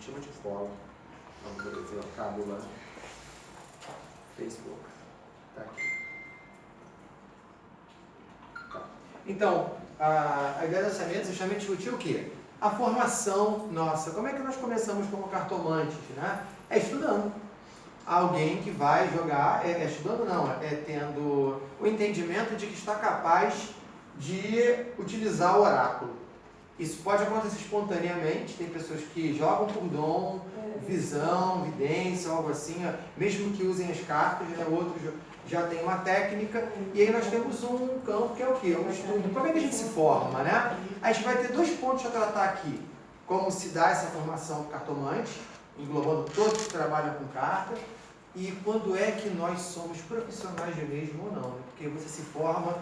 chama de fórum. Vamos ver a cábula. Facebook. Tá aqui. Tá. Então, a ideia dessa mesa é justamente discutir o quê? A formação nossa. Como é que nós começamos como cartomantes, né? É estudando. Alguém que vai jogar, estudando não, é tendo o entendimento de que está capaz de utilizar o oráculo. Isso pode acontecer espontaneamente, tem pessoas que jogam por dom, visão, vidência, algo assim, mesmo que usem as cartas, né? Outros já tem uma técnica, e aí nós temos um campo que é o quê? Um estudo. Como é que a gente se forma, né? A gente vai ter 2 pontos a tratar aqui. Como se dá essa formação para cartomante, englobando todos que trabalham com cartas, e quando é que nós somos profissionais mesmo ou não, né? Porque você se forma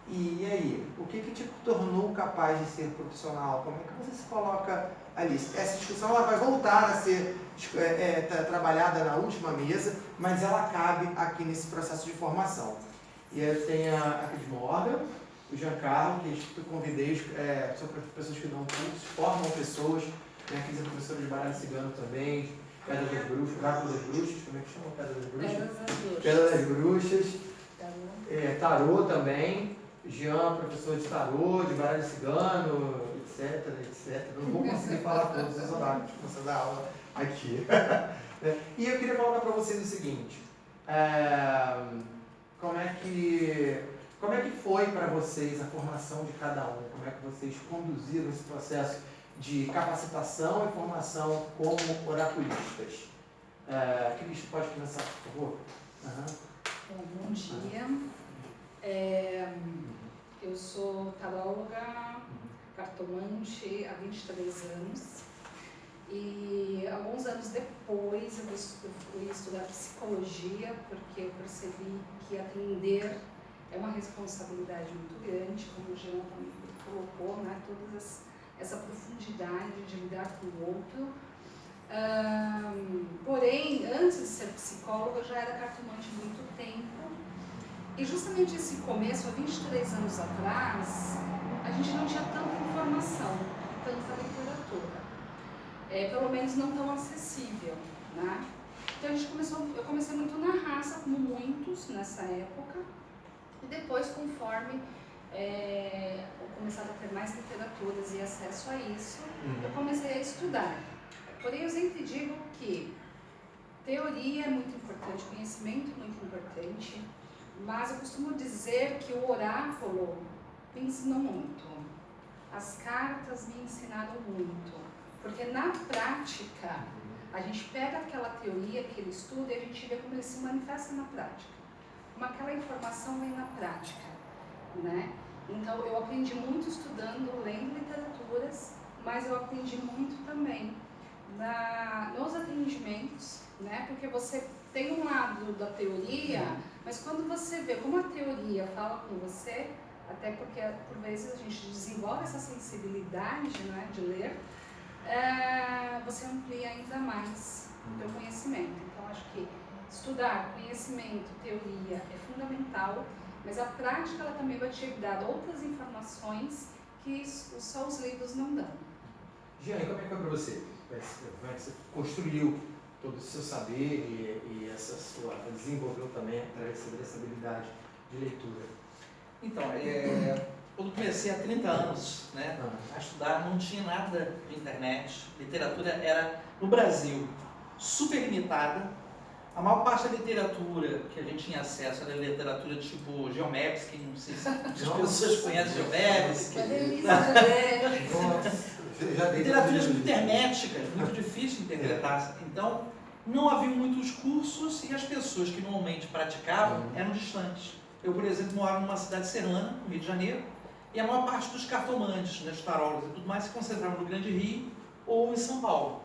e aí, o que te tornou capaz de ser profissional? Como é que você se coloca ali? Essa discussão ela vai voltar a ser trabalhada na última mesa, mas ela cabe aqui nesse processo de formação. E aí tem a Cris Morgan, o Giancarlo, que eu convidei, são pessoas que dão cursos, formam pessoas, né? A Cris é professora de baralho cigano também, Pedra das Bruxas, Oráculo das Bruxas, como é que chama? Pedra das Bruxas? Pedra das Bruxas. Tarô também. Jean, professor de tarô, de baralho cigano, etc, etc. Não vou conseguir falar todos os oráculos começando a aula aqui. E eu queria colocar para vocês o seguinte. Como é que foi para vocês a formação de cada um? Como é que vocês conduziram esse processo de capacitação e formação como oraculistas? Cris, pode começar, por favor? Bom dia. Eu sou taróloga, cartomante há 23 anos. E alguns anos depois eu fui estudar psicologia, porque eu percebi que atender é uma responsabilidade muito grande, como o Jean também colocou, né? Toda essa profundidade de lidar com o outro. Porém, antes de ser psicóloga, eu já era cartomante há muito tempo. E justamente esse começo, há 23 anos atrás, a gente não tinha tanta informação, tanta literatura. Pelo menos não tão acessível, né? Então eu comecei muito na raça, como muitos nessa época, e depois, conforme eu começava a ter mais literaturas e acesso a isso, eu comecei a estudar. Porém, eu sempre digo que teoria é muito importante, conhecimento é muito importante, mas eu costumo dizer que o oráculo me ensinou muito. As cartas me ensinaram muito. Porque na prática, a gente pega aquela teoria, aquele estudo, e a gente vê como ele se manifesta na prática. Como aquela informação vem na prática, né? Então, eu aprendi muito estudando, lendo literaturas, mas eu aprendi muito também nos atendimentos, né? Porque você tem um lado da teoria, mas quando você vê como a teoria fala com você, até porque por vezes a gente desenvolve essa sensibilidade, né, de ler, você amplia ainda mais o teu conhecimento. Então, acho que estudar conhecimento, teoria é fundamental, mas a prática ela também vai te dar outras informações que só os livros não dão. Jean, como é que foi para você? Como é que você construiu todo o seu saber e essa sua desenvolveu também através dessa habilidade de leitura? Então, quando comecei há 30 anos, né, a estudar, não tinha nada de internet, literatura era, no Brasil, super limitada. A maior parte da literatura que a gente tinha acesso era literatura tipo Geomebsky, não sei se as pessoas conhecem Geomebsky. Literaturas muito herméticas, muito difícil de interpretar. Então, não havia muitos cursos e as pessoas que normalmente praticavam eram distantes. Eu, por exemplo, morava numa cidade serrana, no Rio de Janeiro, e a maior parte dos cartomantes, né, dos tarólogos e tudo mais, se concentravam no Grande Rio ou em São Paulo.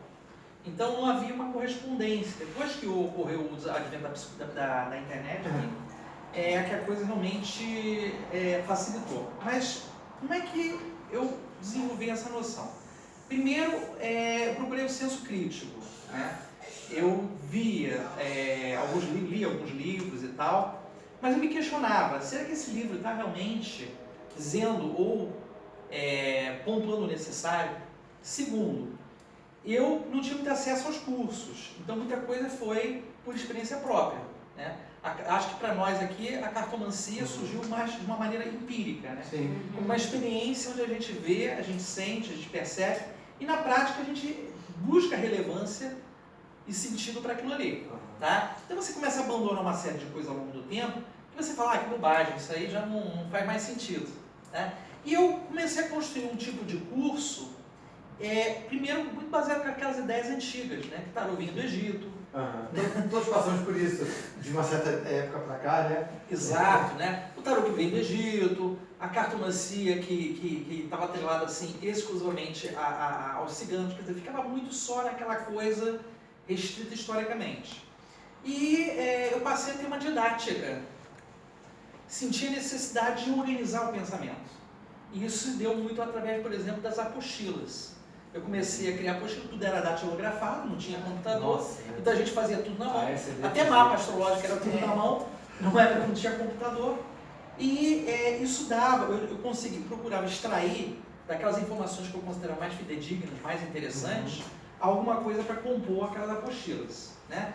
Então não havia uma correspondência. Depois que ocorreu o advento da internet, que a coisa realmente facilitou. Mas como é que eu desenvolvi essa noção? Primeiro, eu procurei o senso crítico, né? Eu lia alguns livros e tal, mas eu me questionava, será que esse livro está realmente dizendo ou pontuando o necessário? Segundo, eu não tinha muito acesso aos cursos, então muita coisa foi por experiência própria, né? Acho que para nós aqui a cartomancia surgiu mais de uma maneira empírica, né? Sim. Como uma experiência onde a gente vê, a gente sente, a gente percebe e na prática a gente busca relevância e sentido para aquilo ali, tá? Então você começa a abandonar uma série de coisas ao longo do tempo que você fala, que bobagem, isso aí já não faz mais sentido, né? E eu comecei a construir um tipo de curso, primeiro muito baseado naquelas ideias antigas, né? Que tarô vinha do Egito. Todos passamos por isso de uma certa época para cá, né? Exato, né? O tarô que veio do Egito, a cartomancia que estava atrelada assim, exclusivamente aos ciganos, quer dizer, ficava muito só naquela coisa restrita historicamente. E eu passei a ter uma didática, senti a necessidade de organizar o pensamento. E isso se deu muito através, por exemplo, das apostilas. Eu comecei a criar apostila, tudo era datilografado, não tinha computador, então a gente fazia tudo na mão, até mapa astrológico era tudo na mão, não tinha computador. E isso dava, eu consegui procurar extrair daquelas informações que eu considero mais fidedignas, mais interessantes, alguma coisa para compor aquelas apostilas, né?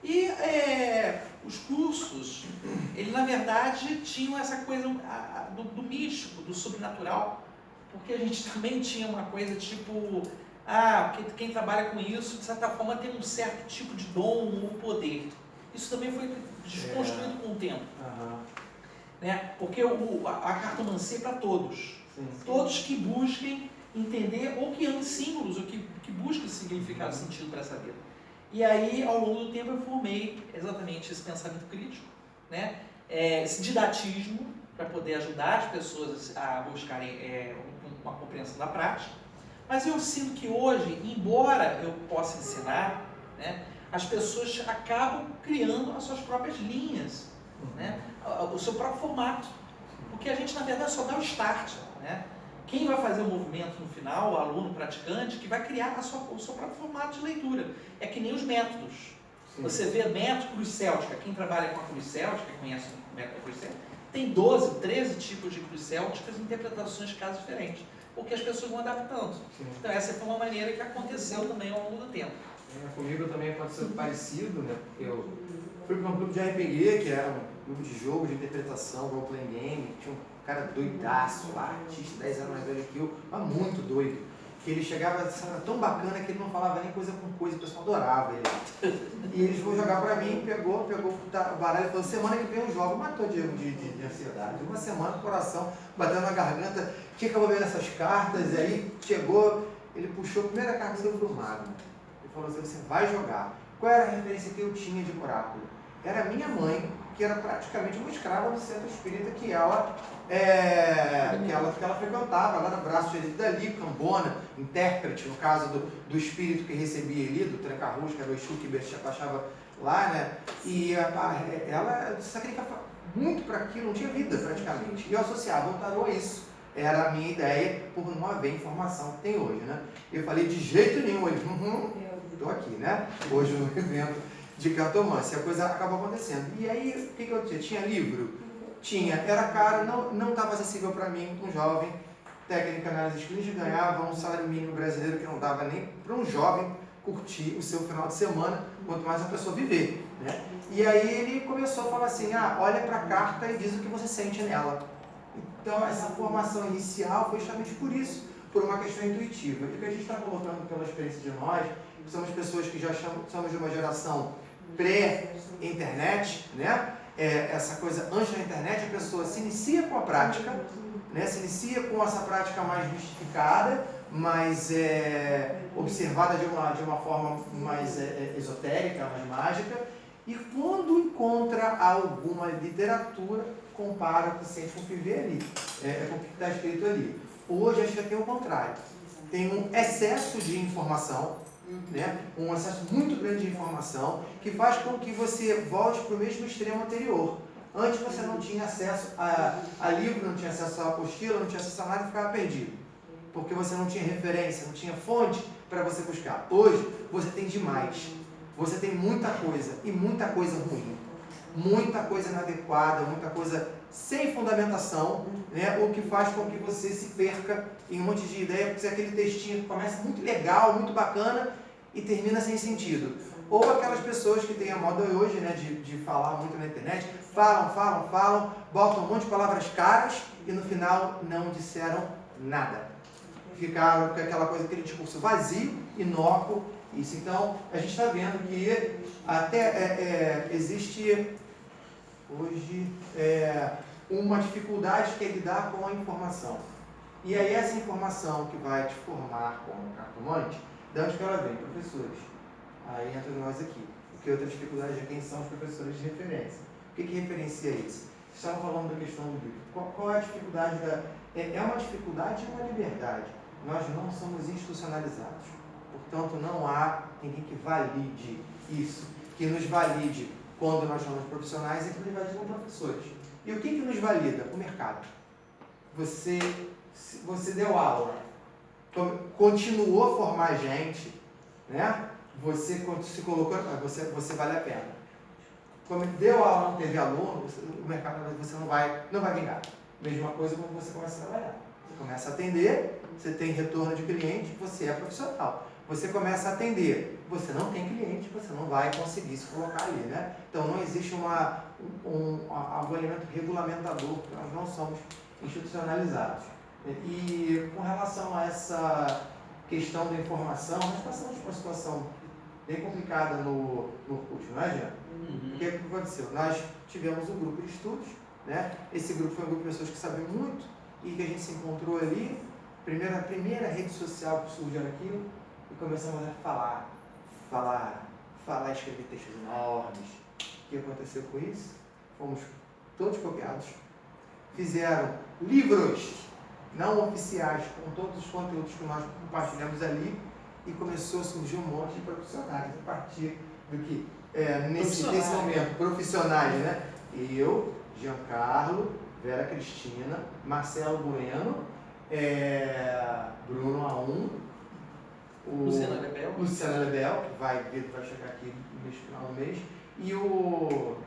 E os cursos, eles na verdade tinham essa coisa do místico, do sobrenatural, porque a gente também tinha uma coisa tipo, porque quem trabalha com isso, de certa forma, tem um certo tipo de dom ou poder. Isso também foi desconstruído com o tempo. Né? Porque a cartomancia é para todos. Sim. Todos que busquem entender, ou que amem símbolos, ou que busquem significado, sentido para essa vida. E aí, ao longo do tempo, eu formei exatamente esse pensamento crítico, né? Esse didatismo, para poder ajudar as pessoas a buscarem uma compreensão da prática. Mas eu sinto que hoje, embora eu possa ensinar, né, as pessoas acabam criando as suas próprias linhas, né, o seu próprio formato. Porque a gente, na verdade, só dá o start, né? Quem vai fazer o movimento no final, o aluno praticante, que vai criar o seu próprio formato de leitura. É que nem os métodos. Sim. Você vê método cruz céltica, quem trabalha com a cruz céltica, conhece o método cruz céltica, tem 12, 13 tipos de cruz célticas e interpretações de casos diferentes, porque as pessoas vão adaptando. Sim. Então essa foi uma maneira que aconteceu também ao longo do tempo. Comigo também pode ser parecido, né? Eu fui para um clube de RPG, que era um clube de jogo, de interpretação, role-playing game, tinha um cara doidaço lá, artista, 10 anos mais velho que eu, mas muito doido. Que ele chegava, era tão bacana que ele não falava nem coisa com coisa, o pessoal adorava ele. E eles foram jogar pra mim, pegou o baralho e falou, semana que vem eu jogo, matou Diego de ansiedade. Uma semana o coração batendo na garganta, o que eu vou ver nessas cartas? E aí chegou, ele puxou a primeira carta do pro mago. Ele falou assim, você vai jogar. Qual era a referência que eu tinha de oráculo? Era a minha mãe, que era praticamente uma escrava do centro espírita que ela frequentava, lá no braço direito dali, Cambona, intérprete, no caso do espírito que recebia ali, do Tranca-Rus, que era o Exu que baixava lá, né? E ela sacrificava muito para aquilo, não tinha vida praticamente. E eu associava o tarô a isso. Era a minha ideia, por não haver informação que tem hoje, né? Eu falei, de jeito nenhum, ele, estou aqui, né? Hoje no evento de cartomância, a coisa acabou acontecendo. E aí, o que eu tinha? Tinha livro? Tinha, era caro, não estava acessível para mim, um jovem, técnica análise clínica, ganhava um salário mínimo brasileiro que não dava nem para um jovem curtir o seu final de semana, quanto mais a pessoa viver, né? E aí ele começou a falar assim, olha para a carta e diz o que você sente nela. Então essa formação inicial foi justamente por isso, por uma questão intuitiva. E o que a gente está colocando pela experiência de nós, somos pessoas que já somos de uma geração pré-internet, né? Essa coisa antes da internet, a pessoa se inicia com a prática, né? Se inicia com essa prática mais mistificada, mais observada de uma forma mais esotérica, mais mágica, e quando encontra alguma literatura, compara o que sente com o que vê ali, com o que está escrito ali. Hoje a gente já tem o contrário, tem um excesso de informação, né? Um excesso muito grande de informação que faz com que você volte para o mesmo extremo anterior. Antes você não tinha acesso a livro, não tinha acesso a apostila, não tinha acesso a nada e ficava perdido. Porque você não tinha referência, não tinha fonte para você buscar. Hoje você tem demais. Você tem muita coisa e muita coisa ruim. Muita coisa inadequada, muita coisa sem fundamentação, né? O que faz com que você se perca em um monte de ideia, porque é aquele textinho que começa muito legal, muito bacana, e termina sem sentido. Ou aquelas pessoas que têm a moda hoje, né, de falar muito na internet, falam, botam um monte de palavras caras e no final não disseram nada. Ficaram com aquela coisa, aquele discurso vazio, inócuo, isso. Então, a gente está vendo que até existe hoje uma dificuldade que é lidar com a informação. E aí essa informação que vai te formar como cartomante, de onde que ela vem? Professores. Aí entra nós aqui. Porque outra dificuldade é quem são os professores de referência. O que referencia isso? Vocês estavam falando da questão do livro. Qual é a dificuldade da... É uma dificuldade e uma liberdade. Nós não somos institucionalizados. Portanto, não há ninguém que valide isso. Que nos valide quando nós somos profissionais e que nos valide como professores. E o que nos valida? O mercado. Você deu aula, continuou a formar gente, né? Você se colocou, você vale a pena. Como deu aula, não teve aluno, o mercado você não vai vingar. Mesma coisa quando você começa a trabalhar. Você começa a atender, você tem retorno de cliente, você é profissional. Você começa a atender, você não tem cliente, você não vai conseguir se colocar ali, né? Então não existe algum elemento regulamentador, nós não somos institucionalizados. E com relação a essa questão da informação, nós passamos por uma situação bem complicada no curso, não é, Jean? O que aconteceu? Nós tivemos um grupo de estudos, né? Esse grupo foi um grupo de pessoas que sabiam muito e que a gente se encontrou ali, a primeira rede social que surgiu naquilo, e começamos a falar, escrever textos enormes. O que aconteceu com isso? Fomos todos copiados. Fizeram livros não oficiais com todos os conteúdos que nós compartilhamos ali e começou a surgir um monte de profissionais a partir do que, nesse momento, profissionais, né? Eu, Giancarlo, Vera Cristina, Marcelo Bueno, Bruno A1, Luciana Lebel, que vai chegar aqui no final do mês, e o...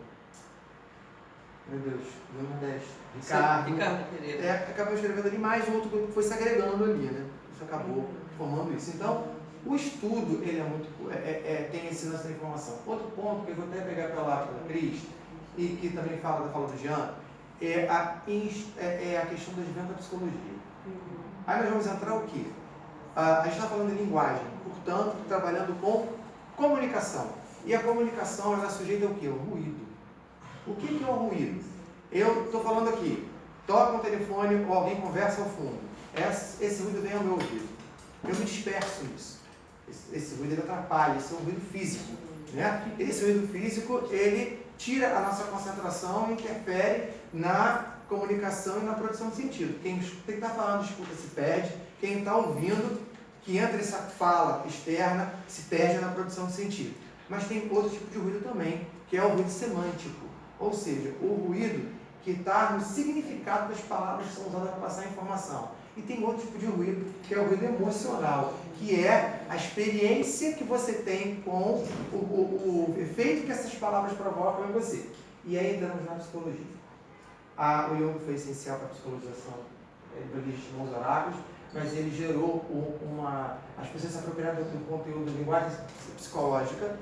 Meu Deus, do Nordeste. Ricardo Pereira. Acabou escrevendo ali, mais um outro grupo que foi se agregando ali, né? Isso acabou formando isso. Então, o estudo, ele é muito... tem esse lance da informação. Outro ponto que eu vou até pegar pela Cris, e que também fala da fala do Jean, é a questão do advento da psicologia. Aí nós vamos entrar o quê? A gente está falando de linguagem, portanto, trabalhando com comunicação. E a comunicação, ela é sujeita ao quê? Ao ruído. O que é o ruído? Eu estou falando aqui, toca um telefone ou alguém conversa ao fundo. Esse ruído vem ao meu ouvido. Eu me disperso nisso. Esse ruído ele atrapalha, esse é um ruído físico. Né? Esse ruído físico, ele tira a nossa concentração e interfere na comunicação e na produção de sentido. Quem está falando, escuta, se perde. Quem está ouvindo, que entra essa fala externa, se perde na produção de sentido. Mas tem outro tipo de ruído também, que é o ruído semântico. Ou seja, o ruído que está no significado das palavras que são usadas para passar a informação. E tem outro tipo de ruído, que é o ruído emocional, que é a experiência que você tem com o efeito que essas palavras provocam em você. E aí entramos na psicologia. O Jung foi essencial para a psicologização, ele legitimou os oráculos, mas ele gerou as pessoas se apropriaram do conteúdo de linguagem psicológica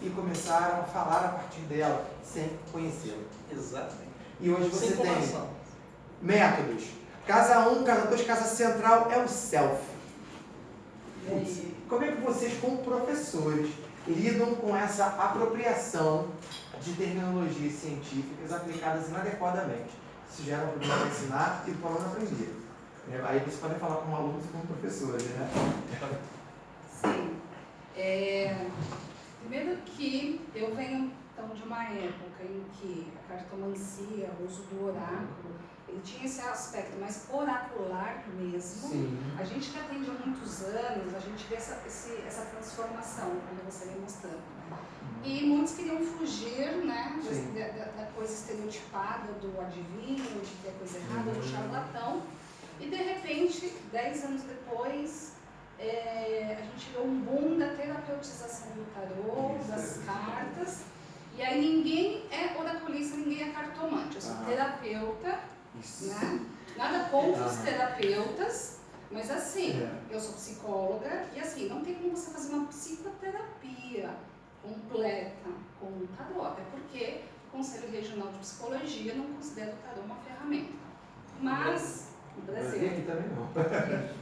e começaram a falar a partir dela, sem conhecê-la. Exatamente. E hoje você tem métodos. Casa 1, casa 2, casa central é o self. Como é que vocês, como professores, lidam com essa apropriação de terminologias científicas aplicadas inadequadamente? Isso gera um problema para ensinar e para o aluno aprender. Aí vocês podem falar como alunos e como professores, né? Sim. Primeiro que eu venho então, de uma época em que a cartomancia, o uso do oráculo, ele tinha esse aspecto mais oracular mesmo. Sim. A gente que atende há muitos anos, a gente vê essa transformação, como você vem mostrando. E muitos queriam fugir, né, da coisa estereotipada do adivinho, de ter coisa errada, do charlatão. E de repente, 10 anos depois, a gente viu um boom da terapeutização do tarô, das cartas. E aí ninguém é oraculista, ninguém é cartomante. Eu sou terapeuta, né? Nada contra os terapeutas, Mas assim, eu sou psicóloga e assim, não tem como você fazer uma psicoterapia completa com o tarô, até porque o Conselho Regional de Psicologia não considera o tarô uma ferramenta. Mas, no Brasil, aqui também não.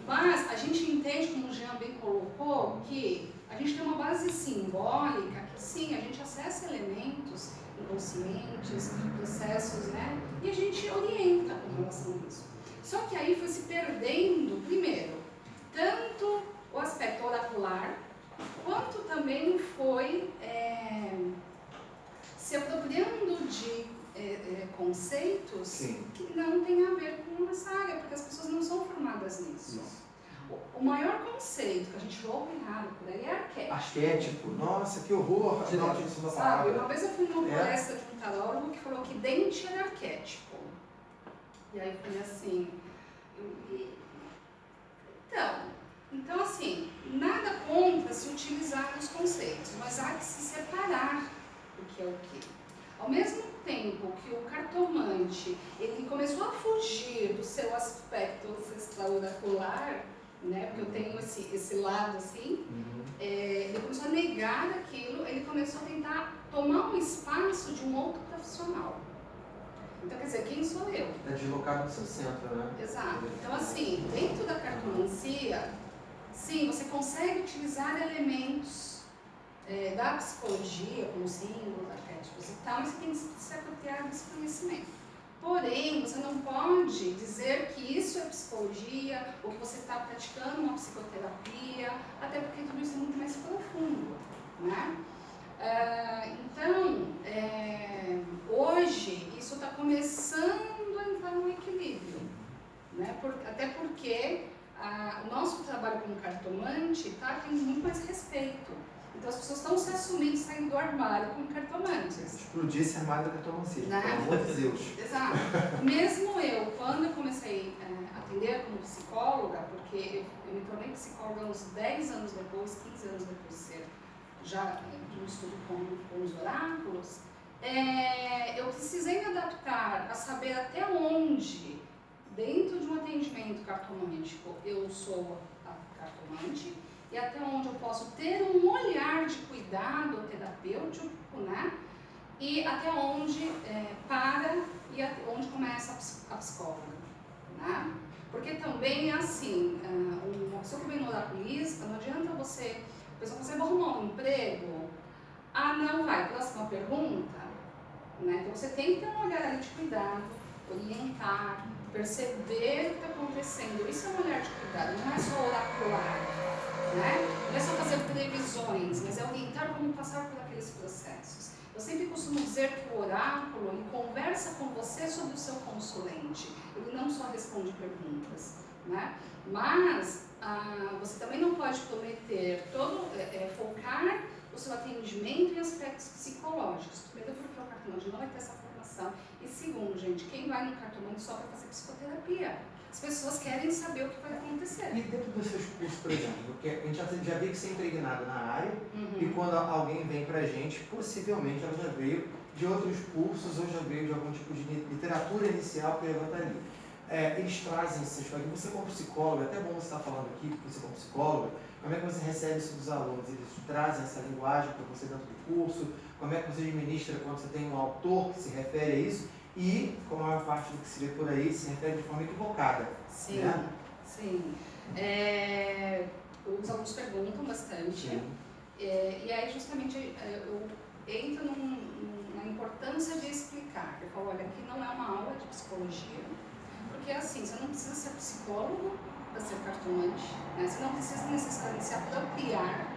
mas a gente entende, como o Jean bem colocou, que a gente tem uma base simbólica que sim, a gente acessa elementos inconscientes, processos, né? E a gente orienta com relação a isso. Só que aí foi se perdendo, primeiro, tanto o aspecto oracular, quanto também foi se apropriando de conceitos que não têm a ver com essa área, porque as pessoas não são formadas nisso. O maior conceito que a gente ouve errado por aí é arquétipo. Arquétipo, nossa, que horror! Sabe, uma vez eu fui numa palestra de um tarólogo que falou que dente era arquétipo. E aí eu falei assim, então assim, nada contra se utilizar os conceitos, mas há que se separar o que é o que. Ao mesmo tempo que o cartomante, ele começou a fugir do seu aspecto ancestral oracular, né, porque eu tenho esse lado assim, ele começou a negar aquilo, ele começou a tentar tomar um espaço de um outro profissional. Então, quer dizer, quem sou eu? É deslocado do seu centro, né? Exato. Então, assim, dentro da cartomancia, sim, você consegue utilizar elementos da psicologia, como símbolos, arquétipos e tal, mas você tem que se apropriar desse conhecimento. Porém, você não pode dizer que isso é psicologia ou que você está praticando uma psicoterapia, até porque tudo isso é muito mais profundo, né? Então, hoje, isso está começando a entrar no equilíbrio, né? Até porque o nosso trabalho como cartomante está tendo muito mais respeito. Então, as pessoas estão se assumindo, saindo do armário como cartomantes. Explodir esse armário da cartomancia, né? pelo amor de Deus. Exato. Mesmo eu, quando eu comecei a atender como psicóloga, porque eu me tornei psicóloga uns 10 anos depois, 15 anos depois de ser já de um estudo com os oráculos, eu precisei me adaptar a saber até onde, dentro de um atendimento cartomântico, eu sou a cartomante, e até onde eu posso ter um olhar de cuidado terapêutico, né? E até onde para e até onde começa a psicóloga, né? Porque também é assim, uma pessoa que vem no oraculista, não adianta você vai arrumar um emprego, não vai, próxima pergunta, né? Então você tem que ter um olhar ali de cuidado, orientar, perceber o que está acontecendo. Isso é um olhar de cuidado, não é só oracular, né? Não é só fazer previsões, mas é orientar como passar por aqueles processos. Eu sempre costumo dizer que o oráculo, ele conversa com você sobre o seu consulente, ele não só responde perguntas, né? Mas você também não pode prometer focar o seu atendimento em aspectos psicológicos. Primeiro, porque o cartomante não vai ter essa formação. E segundo, gente, quem vai no cartomante só para fazer psicoterapia? As pessoas querem saber o que vai acontecer. E dentro dos seus cursos, por exemplo, porque a gente já vê que você é impregnado na área, e quando alguém vem pra gente, possivelmente ela já veio de outros cursos ou já veio de algum tipo de literatura inicial que levanta ali. Eles trazem esses coisas. Você como psicóloga, até bom você estar falando aqui, porque você como psicóloga, como é que você recebe isso dos alunos? Eles trazem essa linguagem para você dentro do curso? Como é que você administra quando você tem um autor que se refere a isso? E, como a maior parte do que se vê por aí, se refere de forma equivocada. Sim, né? sim. Os alunos perguntam bastante. E aí, justamente, eu entro na importância de explicar. Eu falo, olha, aqui não é uma aula de psicologia, porque assim, você não precisa ser psicólogo para ser cartomante, né? Você não precisa necessariamente se apropriar,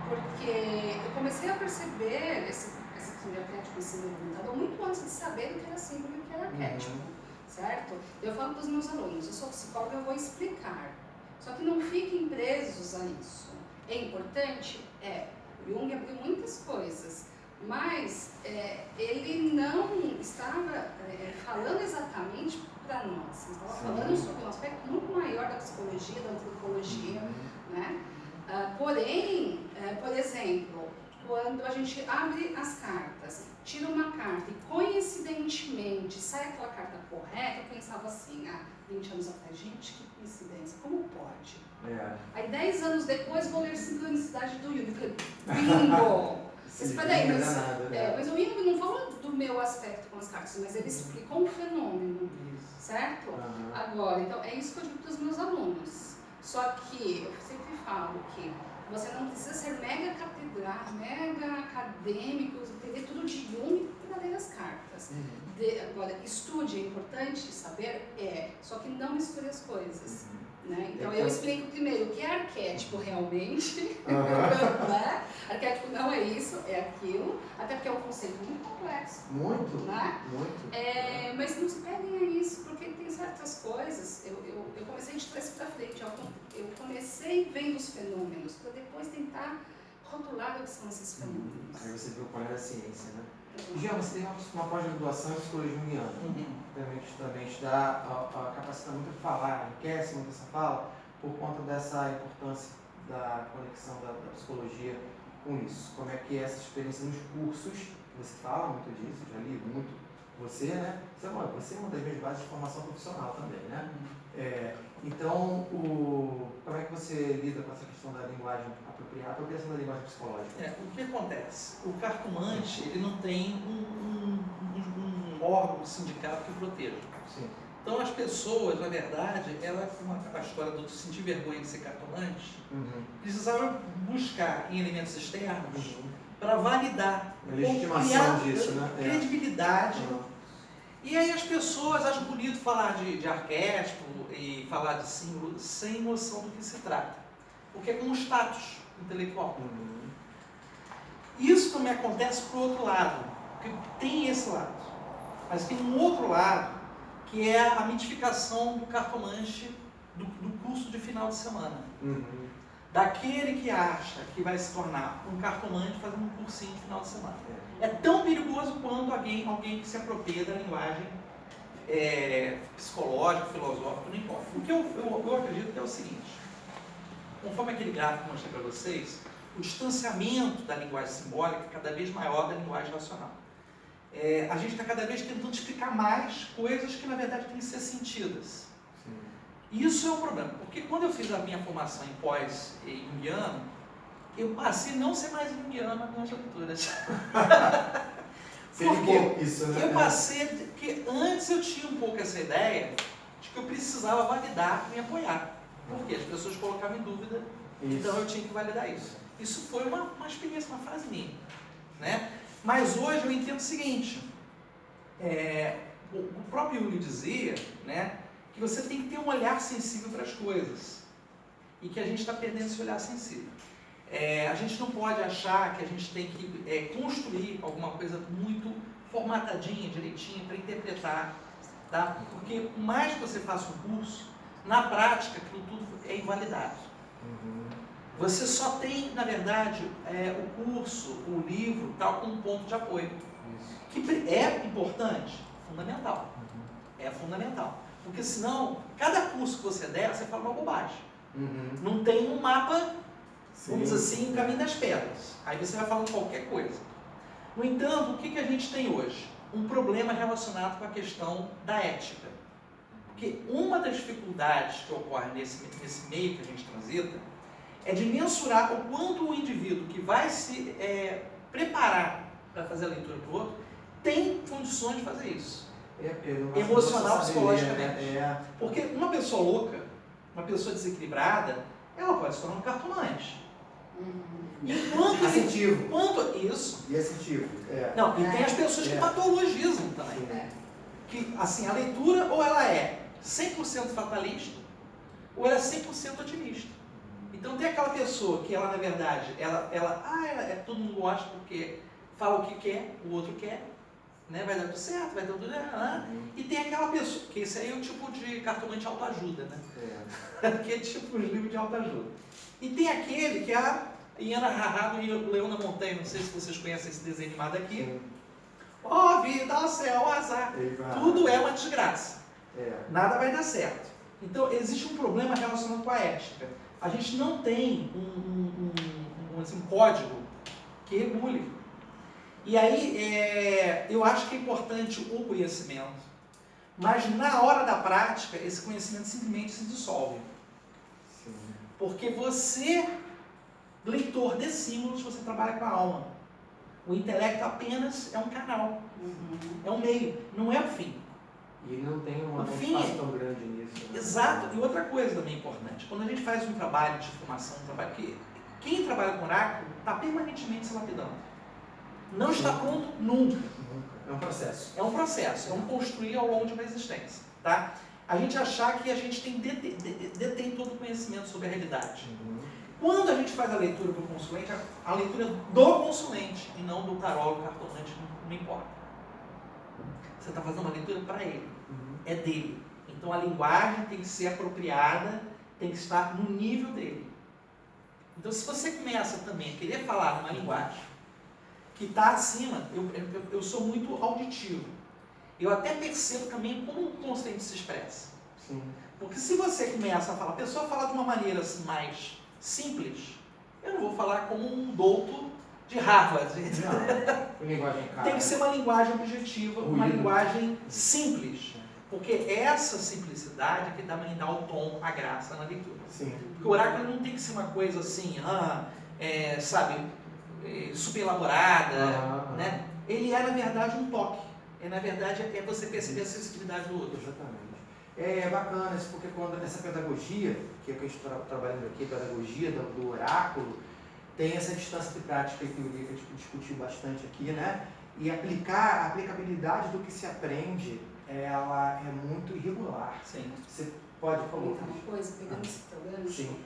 porque eu comecei a perceber esse arquétipo, esse levantador, muito antes de saber o que era símbolo e o que era arquétipo, certo? Eu falo para os meus alunos, eu sou psicóloga, eu vou explicar, só que não fiquem presos a isso. É importante? Jung abriu muitas coisas, mas ele não estava falando exatamente para nós, ele estava falando sobre um aspecto muito maior da psicologia, da antropologia, né? Porém, por exemplo, quando a gente abre as cartas, tira uma carta e coincidentemente cartomante, sai aquela carta correta, eu pensava assim, 20 anos atrás, gente, que coincidência, como pode? Aí 10 anos depois vou ler Sincronicidade do Jung. Falei, bingo! Mas peraí, mas o Jung não falou do meu aspecto com as cartas, mas ele explicou um fenômeno, certo? Agora, então, é isso que eu digo para os meus alunos. Só que eu sempre falo que você não precisa ser mega catedrático, mega acadêmico, entender tudo de Jung para ler as cartas. Agora, estude, é importante saber, só que não misture as coisas. Né? Então eu explico primeiro o que é arquétipo realmente, né? Arquétipo não é isso, é aquilo, até porque é um conceito muito complexo. Muito, né? muito. Mas não se peguem a isso, porque tem certas coisas, eu comecei de trás para frente, eu comecei vendo os fenômenos, para depois tentar rotular o que são esses fenômenos. Aí você viu qual era a ciência, né? Jean, você tem uma pós-graduação em psicologia junguiana. Também te dá a capacidade muito de falar, enriquece muito essa fala, por conta dessa importância da conexão da psicologia com isso. Como é que é essa experiência nos cursos, você fala muito disso, já li muito você, né? Você é uma das minhas bases de formação profissional também, né? Então, como é que você lida com essa questão da linguagem apropriada, a apropriação da linguagem psicológica? O que acontece? O cartomante, ele não tem um órgão sindicato que proteja. Sim. Então, as pessoas, na verdade, a história do sentir vergonha de ser cartomante, precisavam buscar em elementos externos para validar, a legitimação disso, né? Credibilidade. E aí as pessoas acham bonito falar de arquétipo e falar de símbolo sem noção do que se trata. Porque é como um status intelectual. Isso também acontece para o outro lado, porque tem esse lado. Mas tem um outro lado, que é a mitificação do cartomante do curso de final de semana. Daquele que acha que vai se tornar um cartomante fazendo um cursinho de final de semana. É tão perigoso quanto alguém que se apropria da linguagem psicológica, filosófica, não importa. O que eu acredito que é o seguinte, conforme aquele gráfico que eu mostrei para vocês, o distanciamento da linguagem simbólica é cada vez maior da linguagem racional. A gente está cada vez tentando explicar mais coisas que na verdade têm que ser sentidas. Isso é um problema, porque quando eu fiz a minha formação em pós-junguiano, eu passei a não ser mais junguiano nas minhas leituras. Por quê? Isso, né? Eu passei, porque antes eu tinha um pouco essa ideia de que eu precisava validar e me apoiar. Porque as pessoas colocavam em dúvida, então eu tinha que validar isso. Isso foi uma experiência, uma fase minha. Né? Mas hoje eu entendo o seguinte, o próprio Jung dizia, né, que você tem que ter um olhar sensível para as coisas. E que a gente está perdendo esse olhar sensível. A gente não pode achar que a gente tem que construir alguma coisa muito formatadinha, direitinha, para interpretar. Tá? Porque por mais que você faça um curso, na prática aquilo tudo é invalidado. Você só tem, na verdade, o curso, o livro, tal, como ponto de apoio. Que é importante, fundamental. É fundamental. Porque senão, cada curso que você der, você fala uma bobagem. Não tem um mapa, vamos dizer assim, um caminho das pedras. Aí você vai falando qualquer coisa. No entanto, o que a gente tem hoje? Um problema relacionado com a questão da ética. Porque uma das dificuldades que ocorre nesse meio que a gente transita é de mensurar o quanto o indivíduo que vai se preparar para fazer a leitura do outro tem condições de fazer isso. Emocional, psicologicamente. Porque uma pessoa louca, uma pessoa desequilibrada, ela pode se tornar um cartomante. Enquanto assertivo. Isso. E assertivo. Não, e tem as pessoas que patologizam também. Que, assim, a leitura ou ela é 100% fatalista, ou ela é 100% otimista. Então tem aquela pessoa que ela, na verdade, todo mundo gosta porque fala o que quer, o outro quer, né? Vai dar tudo certo, vai dar tudo errado. E tem aquela pessoa, que esse aí é o tipo de cartomante de autoajuda, né? Que é tipo os livros de autoajuda. E tem aquele que é a Iana Haha do Leão na Montanha, não sei se vocês conhecem esse desenho animado aqui. Ó, vida, céu, azar. Tudo é uma desgraça. Nada vai dar certo. Então, existe um problema relacionado com a ética. A gente não tem um código que regule. E aí, eu acho que é importante o conhecimento, mas na hora da prática, esse conhecimento simplesmente se dissolve. Sim. Porque você, leitor de símbolos, você trabalha com a alma. O intelecto apenas é um canal, é um meio, não é o fim. E não tem um fim espaço tão grande nisso. Né? Exato. E outra coisa também importante, quando a gente faz um trabalho de formação, um trabalho que quem trabalha com oráculo está permanentemente se lapidando. Não está pronto nunca. É um processo. É um processo, é um construir ao longo de uma existência. Tá? A gente achar que a gente detém todo o conhecimento sobre a realidade. Quando a gente faz a leitura do consulente, a leitura do consulente e não do tarólogo, cartomante, não importa. Você está fazendo uma leitura para ele, é dele. Então a linguagem tem que ser apropriada, tem que estar no nível dele. Então se você começa também a querer falar numa linguagem que está acima, eu sou muito auditivo. Eu até percebo também como o consulente se expressa. Sim. Porque se você começa a falar, a pessoa fala de uma maneira assim, mais simples, eu não vou falar como um douto de Harvard. Não, linguagem cara. Tem que ser uma linguagem objetiva, uma linguagem simples. Porque essa simplicidade que também dá o tom, a graça na leitura. Sim. Porque o oráculo não tem que ser uma coisa assim, sabe, super elaborada, né? Ele é, na verdade, um toque. Na verdade, é você perceber a sensibilidade do outro. Exatamente. É bacana isso, porque quando essa pedagogia, que é o que a gente está trabalhando aqui, a pedagogia do oráculo, tem essa distância de prática e teoria que a gente discutiu bastante aqui, né? E a aplicabilidade do que se aprende, ela é muito irregular. Sim. Você pode falar uma coisa, pegando esse teu gancho, Sim.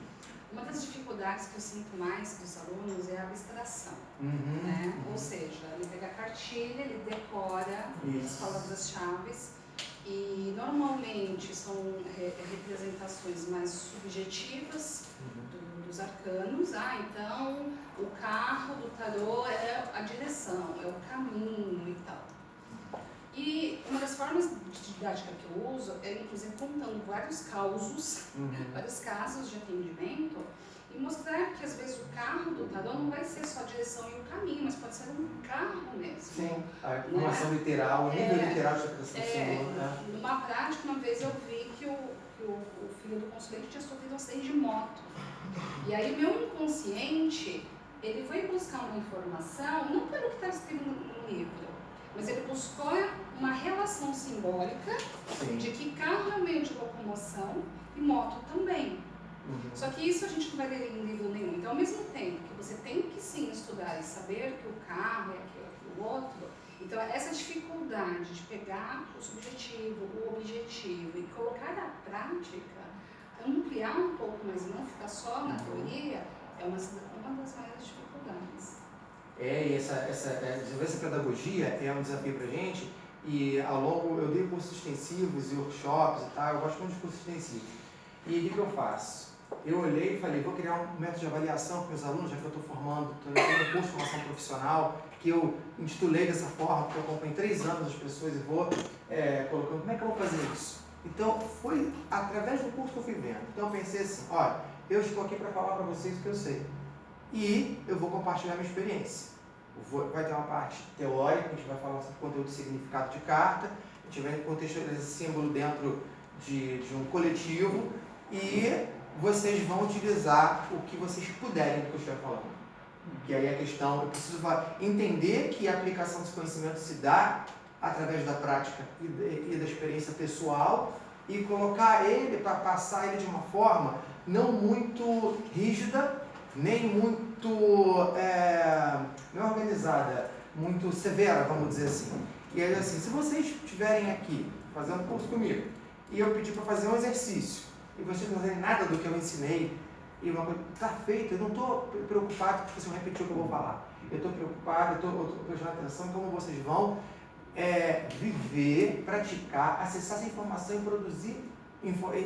uma das dificuldades que eu sinto mais dos alunos é a abstração. Né? Ou seja, ele pega a cartilha, ele decora as palavras-chave e normalmente são representações mais subjetivas dos arcanos. Então o carro do tarô é a direção, é o caminho e tal. E uma das formas de didática que eu uso é, inclusive, contando vários causos, vários casos de atendimento e mostrar que, às vezes, o carro do tarô não vai ser só a direção e o caminho, mas pode ser um carro mesmo. Sim, a informação literal, o nível literal de interpretação. Numa prática, uma vez eu vi que o filho do consulente tinha sofrido um acidente de moto. E aí, o meu inconsciente, ele foi buscar uma informação, não pelo que está escrito no livro, mas ele buscou uma relação simbólica de que carro é meio de locomoção e moto também. Só que isso a gente não vai ler em livro nenhum. Então, ao mesmo tempo que você tem que sim estudar e saber que o carro é aquilo, outro, então essa dificuldade de pegar o subjetivo, o objetivo e colocar na prática, ampliar um pouco, mas não ficar só na teoria, é uma das maiores dificuldades. E desenvolver essa pedagogia é um desafio para a gente, e ao longo, eu dei cursos extensivos e workshops e tal, eu gosto muito de cursos extensivos. E o que eu faço? Eu olhei e falei, vou criar um método de avaliação para os alunos, já que eu estou formando, eu tenho um curso de formação profissional, que eu intitulei dessa forma, porque eu acompanho 3 anos as pessoas e vou colocando, como é que eu vou fazer isso? Então, foi através do curso que eu fui vendo. Então, eu pensei assim, olha, eu estou aqui para falar para vocês o que eu sei. E eu vou compartilhar minha experiência. Vai ter uma parte teórica, a gente vai falar sobre conteúdo e significado de carta, a gente vai contextualizar esse símbolo dentro de um coletivo e vocês vão utilizar o que vocês puderem do que eu estiver falando. Que aí a questão, eu preciso entender que a aplicação desse conhecimento se dá através da prática e da experiência pessoal e colocar ele, para passar ele de uma forma não muito rígida, nem muito não organizada, muito severa, vamos dizer assim. E aí, assim, se vocês estiverem aqui fazendo curso comigo e eu pedir para fazer um exercício e vocês não fazerem nada do que eu ensinei e uma coisa está feita, eu não estou preocupado que vocês vão repetir o que eu vou falar. Eu estou preocupado, eu estou prestando atenção em como vocês vão viver, praticar, acessar essa informação e produzir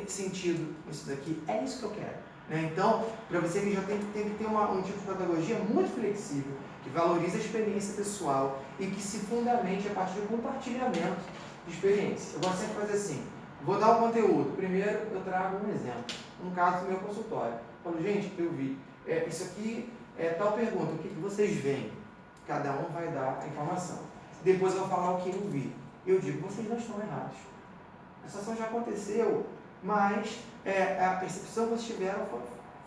sentido nisso daqui. É isso que eu quero. Então, para você que já tem que ter um tipo de pedagogia muito flexível, que valorize a experiência pessoal e que se fundamente a partir do compartilhamento de experiência. Eu gosto sempre de fazer assim, vou dar um conteúdo. Primeiro, eu trago um exemplo, um caso do meu consultório. Eu falo, gente, eu vi, isso aqui é tal pergunta, o que vocês veem? Cada um vai dar a informação. Depois eu vou falar o que eu vi. Eu digo, vocês não estão errados. A situação já aconteceu, mas a percepção que vocês tiveram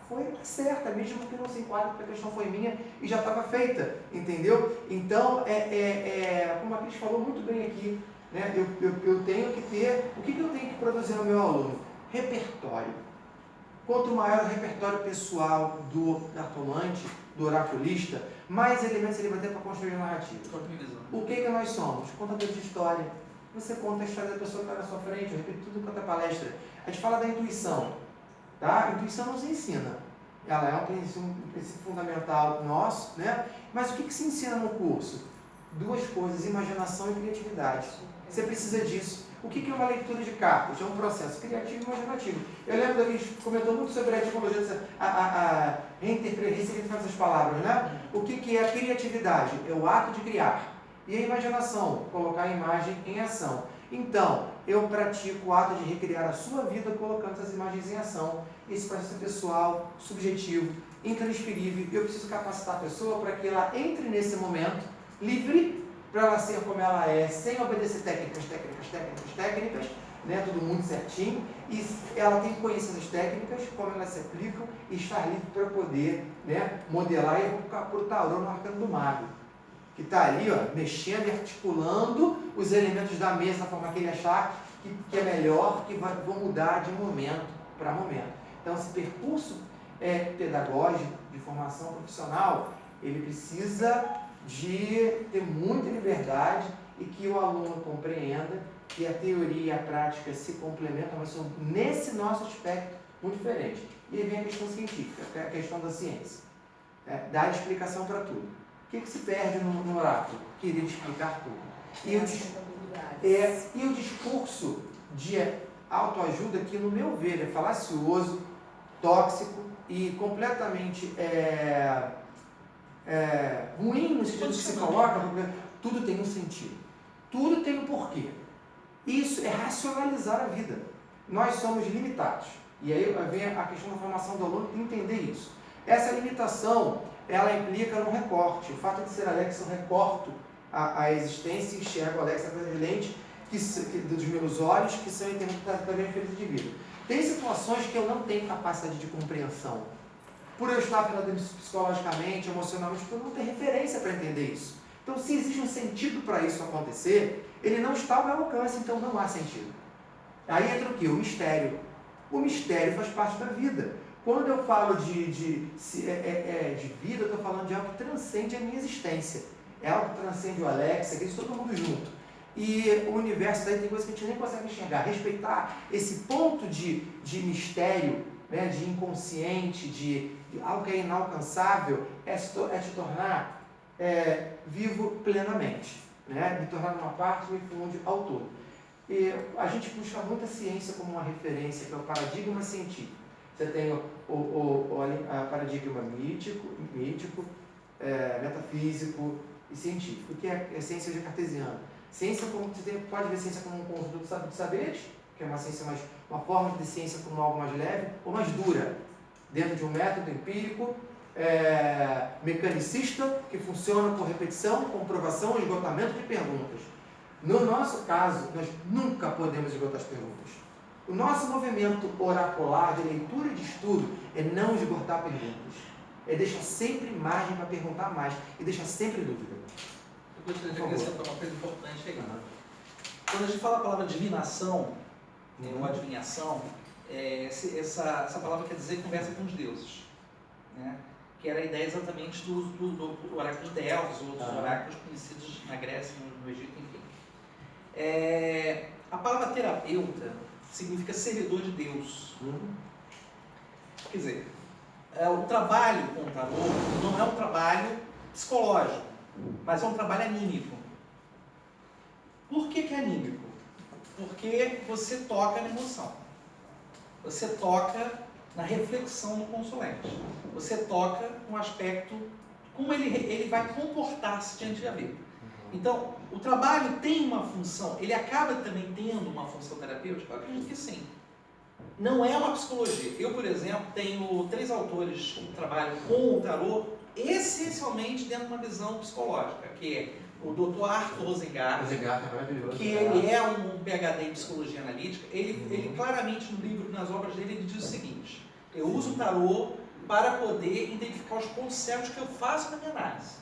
foi certa, mesmo que não se enquadre, porque a questão foi minha e já estava feita, entendeu? Então, como a Cris falou muito bem aqui, né, eu tenho que ter, o que eu tenho que produzir no meu aluno? Repertório. Quanto maior o repertório pessoal do cartomante, do oraculista, mais elementos ele vai ter para construir a narrativa. O que nós somos? Contadores de história. Você conta a história da pessoa que está na sua frente, eu repito tudo quanto é palestra. A gente fala da intuição. Tá? A intuição nos ensina. Ela é um princípio fundamental nosso, né? Mas o que se ensina no curso? Duas coisas, imaginação e criatividade. Você precisa disso. O que é uma leitura de cartas? É um processo criativo e imaginativo. Eu lembro que a gente comentou muito sobre a etimologia, ressignificar essas palavras, né? O que é a criatividade? É o ato de criar. E a imaginação? Colocar a imagem em ação. Então, eu pratico o ato de recriar a sua vida colocando essas imagens em ação. Esse processo pessoal, subjetivo, intransferível. Eu preciso capacitar a pessoa para que ela entre nesse momento livre, para ela ser como ela é, sem obedecer técnicas, né? Tudo muito certinho. E ela tem que conhecer as técnicas, como elas se aplicam, e estar livre para poder, né, modelar. E eu vou ficar para o tarô no arcano do mago, que está ali, ó, mexendo e articulando os elementos da mesa da forma que ele achar que é melhor, que vão mudar de momento para momento. Então, esse percurso pedagógico, de formação profissional, ele precisa de ter muita liberdade e que o aluno compreenda que a teoria e a prática se complementam, mas são, nesse nosso aspecto, muito diferentes. E aí vem a questão científica, a questão da ciência. Dar explicação para tudo. O que se perde no oráculo? Querer explicar tudo. E o discurso de autoajuda, que no meu ver é falacioso, tóxico e completamente ruim no sentido que se coloca, porque tudo tem um sentido. Tudo tem um porquê. Isso é racionalizar a vida. Nós somos limitados. E aí vem a questão da formação do aluno de entender isso. Essa limitação, ela implica no recorte. O fato de ser Alex, eu recorto a existência e enxergo Alex através de lente dos meus olhos, que são interpretadas da minha experiência de vida. Tem situações que eu não tenho capacidade de compreensão. Por eu estar tratando psicologicamente, emocionalmente, eu não tenho referência para entender isso. Então, se existe um sentido para isso acontecer, ele não está ao meu alcance, então não há sentido. Aí entra o quê? O mistério. O mistério faz parte da vida. Quando eu falo de vida, eu estou falando de algo que transcende a minha existência. É algo que transcende o Alex, aqui todo mundo junto. E o universo aí tem coisas que a gente nem consegue enxergar. Respeitar esse ponto de mistério, né, de inconsciente, de algo que é inalcançável, é te tornar vivo plenamente. Né? Me tornar uma parte, me funde ao todo. E a gente busca muita ciência como uma referência, que é o paradigma científico. Você tem o paradigma mítico, metafísico e científico, que é a ciência de cartesiano. Ciência, como você pode ver ciência como um conjunto de saberes, que é uma ciência uma forma de ciência como algo mais leve ou mais dura, dentro de um método empírico, mecanicista, que funciona por repetição, comprovação e esgotamento de perguntas. No nosso caso, nós nunca podemos esgotar as perguntas. O nosso movimento oracular, de leitura e de estudo, é não esgotar perguntas. É deixar sempre margem para perguntar mais e deixar sempre dúvida. Eu gostaria de acrescentar uma coisa importante aí. Quando a gente fala a palavra divinação, ou adivinhação, essa palavra quer dizer conversa com os deuses. Né? Que era a ideia exatamente do oráculo de Delfos, ou dos oráculos conhecidos na Grécia, no Egito, enfim. A palavra terapeuta significa servidor de Deus. Quer dizer, o trabalho com o tarô não é um trabalho psicológico, mas é um trabalho anímico. Por que é anímico? Porque você toca na emoção. Você toca na reflexão do consulente. Você toca no aspecto, como ele vai comportar-se diante da vida. Então, o trabalho tem uma função, ele acaba também tendo uma função terapêutica? Eu acredito que sim. Não é uma psicologia. Eu, por exemplo, tenho 3 autores que trabalham com o tarô essencialmente dentro de uma visão psicológica, que é o Dr. Arthur Rosengart, É maravilhoso. que ele é um PhD em psicologia analítica. Ele claramente no livro, nas obras dele, ele diz o seguinte: eu uso o tarô para poder identificar os pontos cegos que eu faço na minha análise.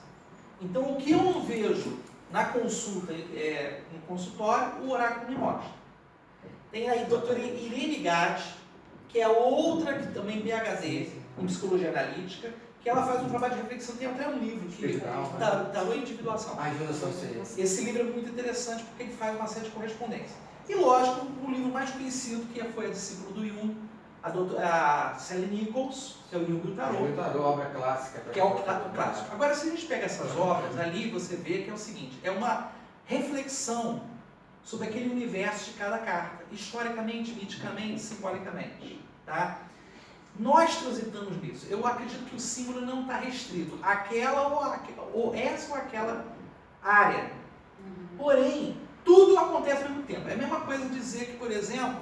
Então, o que eu não vejo na consulta, no consultório, o oráculo me mostra. Tem aí a doutora Irene Gatti, que é outra que também PhD em psicologia analítica, que ela faz um trabalho de reflexão. Tem até um livro que Tarô e Individuação. Esse livro é muito interessante porque ele faz uma série de correspondência. E lógico, o livro mais conhecido, que foi a discípula do Jung, a Sally Nichols, que é o Jung do Tarô. O Tarô, obra clássica. Que é o clássico. Agora, se a gente pega essas obras, ali você vê que é o seguinte, é uma reflexão sobre aquele universo de cada carta, historicamente, miticamente, simbolicamente. Tá? Nós transitamos nisso. Eu acredito que o símbolo não está restrito àquela ou essa ou aquela área. Porém, tudo acontece ao mesmo tempo. É a mesma coisa dizer que, por exemplo,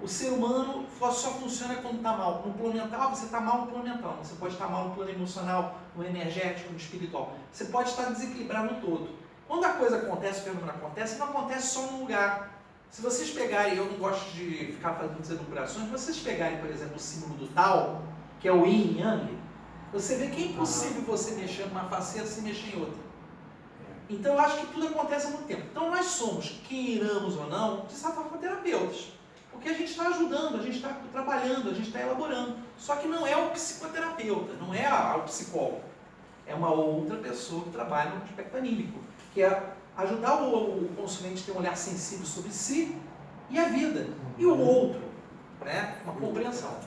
o ser humano só funciona quando está mal. No plano mental, você está mal no plano mental. Você pode estar mal no plano emocional, no energético, no espiritual. Você pode estar desequilibrado no todo. Quando a coisa acontece, o fenômeno acontece, não acontece só num lugar. Se vocês pegarem, eu não gosto de ficar fazendo muitas elucubrações, mas se vocês pegarem, por exemplo, o símbolo do Tao, que é o Yin e Yang, você vê que é impossível você mexer numa faceta sem mexer em outra. Então eu acho que tudo acontece ao mesmo tempo. Então nós somos, queiramos ou não, de certa forma, terapeutas. Porque a gente está ajudando, a gente está trabalhando, a gente está elaborando. Só que não é o psicoterapeuta, não é o psicólogo. É uma outra pessoa que trabalha no aspecto anímico, que é ajudar o consuminte a ter um olhar sensível sobre si e a vida, e o outro, né? Uma compreensão.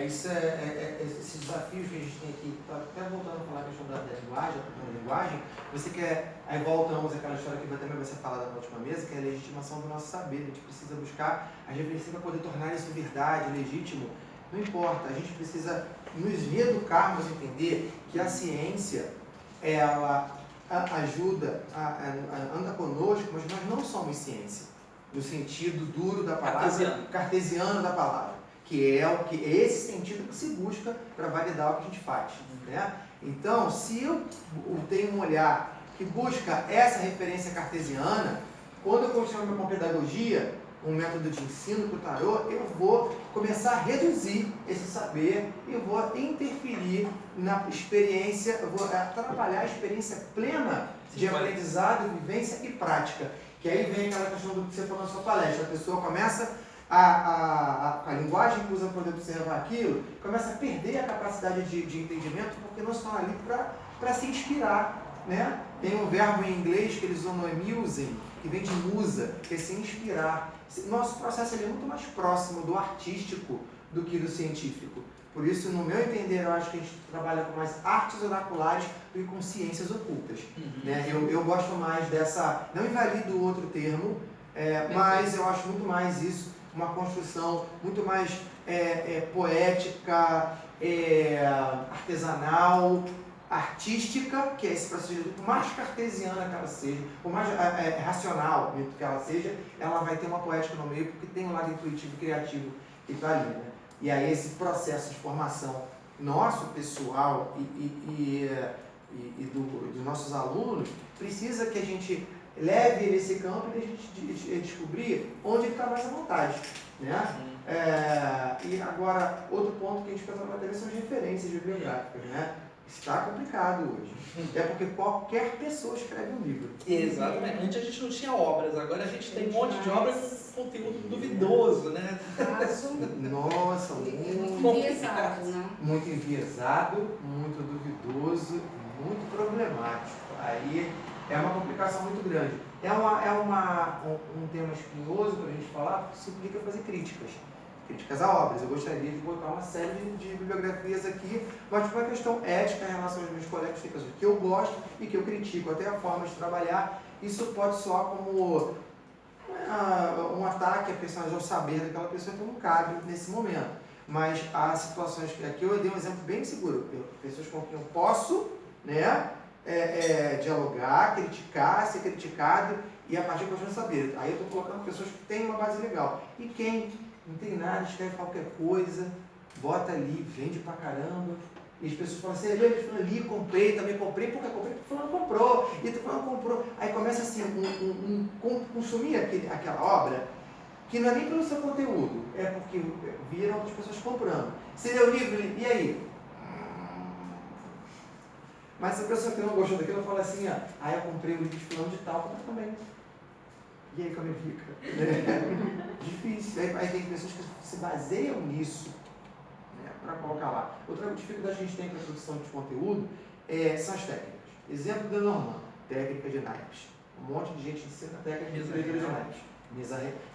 Esses desafios que a gente tem aqui, até voltando a falar a questão da linguagem, você quer, aí voltamos àquela história que também vai ser falada na última mesa, que é a legitimação do nosso saber. A gente precisa buscar a reflexão para poder tornar isso verdade, legítimo. Não importa, a gente precisa nos reeducarmos a entender que a ciência, ela ajuda, anda conosco, mas nós não somos ciência, no sentido duro da palavra, cartesiano da palavra, que é esse sentido que se busca para validar o que a gente faz. Né? Então, se eu tenho um olhar que busca essa referência cartesiana, quando eu continuo com a pedagogia, um método de ensino para o tarô, eu vou começar a reduzir esse saber e eu vou interferir na experiência, eu vou trabalhar a experiência plena de aprendizado, vivência e prática. Que aí vem aquela questão do que você falou na sua palestra, a pessoa começa a linguagem que usa para poder observar aquilo, começa a perder a capacidade de entendimento porque não estão ali para se inspirar. Né? Tem um verbo em inglês que eles usam no musing, que vem de musa, que é se inspirar. Nosso processo é muito mais próximo do artístico do que do científico. Por isso, no meu entender, eu acho que a gente trabalha com mais artes oraculares do que com ciências ocultas. Né? Eu gosto mais dessa... Não invalido o outro termo, mas eu acho muito mais isso, uma construção muito mais poética, artesanal, artística, que é esse processo, por mais cartesiana que ela seja, por mais racional que ela seja, ela vai ter uma poética no meio, porque tem um lado intuitivo e criativo que está ali. Né? E aí esse processo de formação nosso, pessoal e dos nossos alunos, precisa que a gente leve ele esse campo e a gente descobrir onde ele está mais à vontade. Né? E agora, outro ponto que a gente precisa trabalhar são as referências bibliográficas. Né? Está complicado hoje. É porque qualquer pessoa escreve um livro. Exatamente. Antes a gente não tinha obras, agora a gente tem um monte de obras com conteúdo duvidoso, né? Nossa, muito enviesado, né? Muito enviesado, muito duvidoso, muito problemático. Aí é uma complicação muito grande. Um tema espinhoso para a gente falar, que implica fazer críticas a obras. Eu gostaria de botar uma série de bibliografias aqui, mas por uma questão ética em relação aos meus colegas, tem pessoas que eu gosto e que eu critico, até a forma de trabalhar. Isso pode soar como um ataque à personagem, ao saber daquela pessoa que não cabe nesse momento. Mas há situações que aqui eu dei um exemplo bem seguro. Pessoas com quem eu posso, né, dialogar, criticar, ser criticado e a partir de saber. Aí eu estou colocando pessoas que têm uma base legal. E quem não tem nada, escreve qualquer coisa, bota ali, vende pra caramba, E as pessoas falam assim, eu ali, comprei, também comprei, porque comprei, porque fulano comprou, e fulano comprou. Aí começa assim, consumir aquela obra, que não é nem pelo seu conteúdo, é porque viram outras pessoas comprando. Você leu o livro, e aí? Mas se a pessoa que não gostou daquilo, fala assim, eu comprei o livro de fulano de tal, compra também. E aí como é que fica? Difícil. Aí tem pessoas que se baseiam nisso, para colocar lá. Outra dificuldade que a gente tem para a produção de conteúdo são as técnicas. Exemplo da Norman, técnica de naipes. Um monte de gente ensina técnica de leitura de naipes.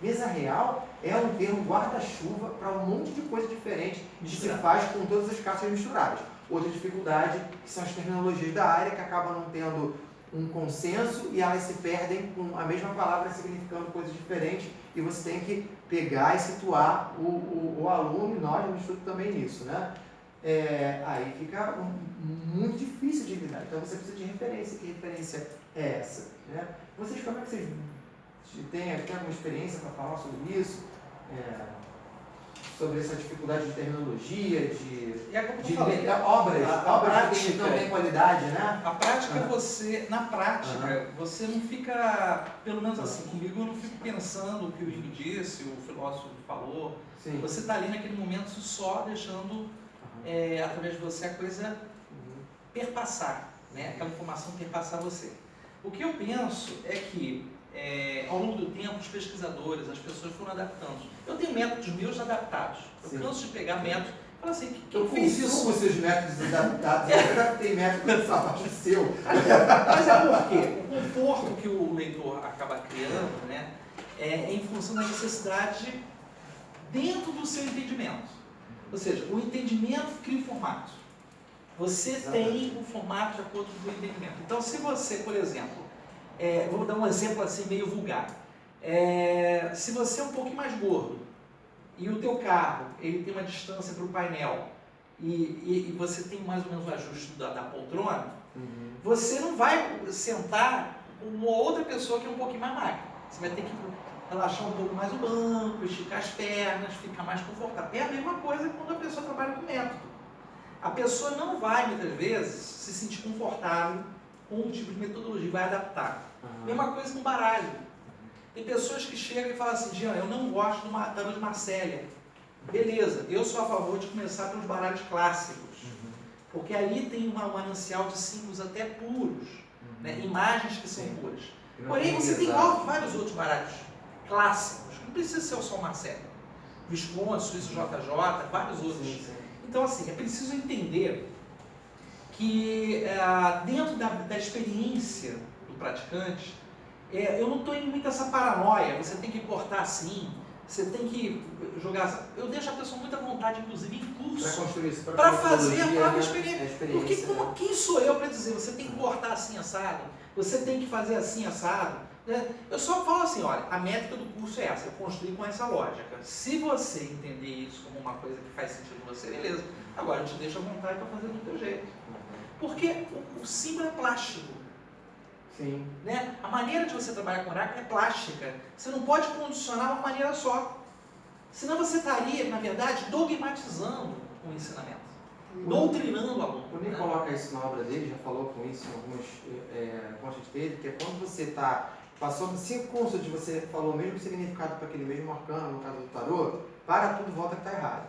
Mesa real é um termo guarda-chuva para um monte de coisa diferente que se faz com todas as cartas misturadas. Outra dificuldade que são as terminologias da área que acabam não tendo um consenso e elas se perdem com a mesma palavra significando coisas diferentes e você tem que pegar e situar o aluno e nós no estudo também nisso, né? Aí fica muito difícil de lidar, então você precisa de referência. Que referência é essa? Né? Vocês, como é que vocês têm alguma experiência para falar sobre isso? Sobre essa dificuldade de terminologia, obras que não têm qualidade, né? A prática, você não fica, pelo menos assim, comigo eu não fico pensando o que o Igor disse, o filósofo falou. Sim. Você está ali naquele momento só deixando, através de você, a coisa perpassar, né? Aquela informação perpassar você. O que eu penso é que, ao longo do tempo, os pesquisadores, as pessoas foram adaptando. Eu tenho métodos meus adaptados. Eu canso de pegar métodos e falar assim, quem fez isso? Eu seus métodos adaptados, eu adaptei métodos dessa parte seu. Mas é porque o conforto que o leitor acaba criando, né, é em função da necessidade dentro do seu entendimento. Ou seja, o entendimento cria o formato. Você tem o formato de acordo com o entendimento. Então, se você, por exemplo, vou dar um exemplo assim meio vulgar. Se você é um pouquinho mais gordo e o teu carro ele tem uma distância para o painel e você tem mais ou menos o ajuste da poltrona, você não vai sentar com uma outra pessoa que é um pouquinho mais magra. Você vai ter que relaxar um pouco mais o banco, esticar as pernas, ficar mais confortável. É a mesma coisa quando a pessoa trabalha com método. A pessoa não vai, muitas vezes, se sentir confortável com um tipo de metodologia, vai adaptar. Mesma coisa com baralho. Tem pessoas que chegam e falam assim, Jean, eu não gosto do tarô de Marselha. Beleza, eu sou a favor de começar pelos baralhos clássicos. Porque ali tem um manancial de símbolos até puros, né? Imagens que são puras. Porém, você tem vários outros baralhos clássicos, não precisa ser só o Marselha. Visconde, Suíço JJ, vários outros. Então, assim, é preciso entender que dentro da experiência do praticante, eu não estou indo muito essa paranoia, você tem que cortar assim, você tem que jogar. Eu deixo a pessoa muito à vontade, inclusive em curso, para fazer a própria experiência. Porque quem sou eu para dizer, você tem que cortar assim assado, você tem que fazer assim assado? Né? Eu só falo assim, olha, a métrica do curso é essa, eu construí com essa lógica. Se você entender isso como uma coisa que faz sentido em você, beleza. Agora eu te deixo à vontade para fazer do teu jeito. Porque o símbolo é plástico. Sim. Né? A maneira de você trabalhar com oráculo é plástica. Você não pode condicionar uma maneira só. Senão você estaria, na verdade, dogmatizando o ensinamento. Doutrinando o aluno. O Nick coloca isso na obra dele, já falou com isso em algumas contas de teve, que é quando você está passou 5 consultas, você falou o mesmo significado para aquele mesmo arcano, no caso do tarô, para tudo, volta que está errado.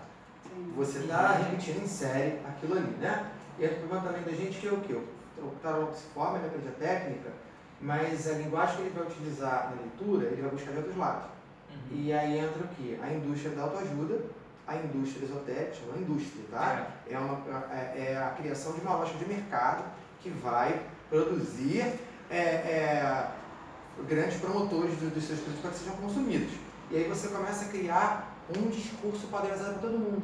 Você está repetindo em série aquilo ali, né? E o problema também da gente que é o quê? O tarô se forma, ele aprende a técnica, mas a linguagem que ele vai utilizar na leitura, ele vai buscar de outros lados. E aí entra o quê? A indústria da autoajuda, a indústria esotérica, chama indústria, tá? É a criação de uma lógica de mercado que vai produzir grandes promotores dos seus produtos para que sejam consumidos. E aí você começa a criar um discurso padronizado para todo mundo.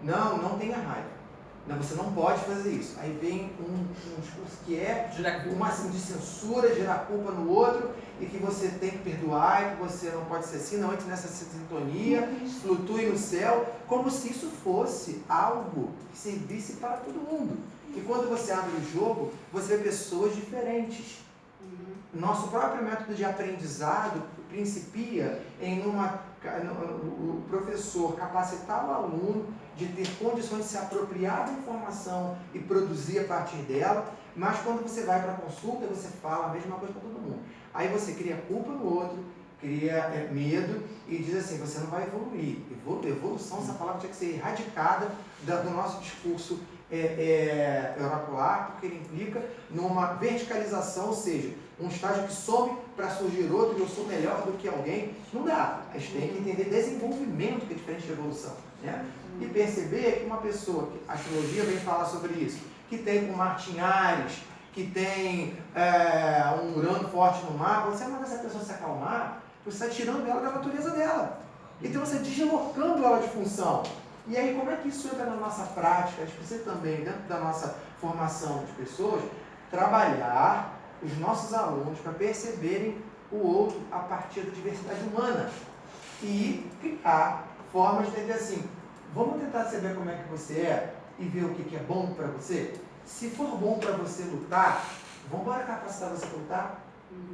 Não tenha raiva. Não, você não pode fazer isso. Aí vem um discurso que é uma assim, de censura, gerar culpa no outro, e que você tem que perdoar, e que você não pode ser assim, não entre nessa sintonia, flutue no céu, como se isso fosse algo que servisse para todo mundo. E quando você abre o jogo, você vê pessoas diferentes. Nosso próprio método de aprendizado principia em o professor capacitar o aluno de ter condições de se apropriar da informação e produzir a partir dela, mas quando você vai para a consulta, você fala a mesma coisa para todo mundo. Aí você cria culpa no outro, cria medo e diz assim, você não vai evoluir. Evolução, essa palavra tinha que ser erradicada do nosso discurso oracular, porque ele implica numa verticalização, ou seja, um estágio que some para surgir outro e eu sou melhor do que alguém. Não dá. A gente tem que entender desenvolvimento, que é diferente de evolução. Né? E perceber que uma pessoa, que a astrologia vem falar sobre isso, que tem um Martin Ares, que tem um Urano forte no mapa, você manda essa pessoa se acalmar, você está tirando ela da natureza dela. Então você está deslocando ela de função. E aí como é que isso entra na nossa prática? A gente precisa também, dentro da nossa formação de pessoas, trabalhar os nossos alunos para perceberem o outro a partir da diversidade humana e criar formas de entender assim, vamos tentar saber como é que você é e ver o que é bom para você? Se for bom para você lutar, vamos embora capacitar você para lutar?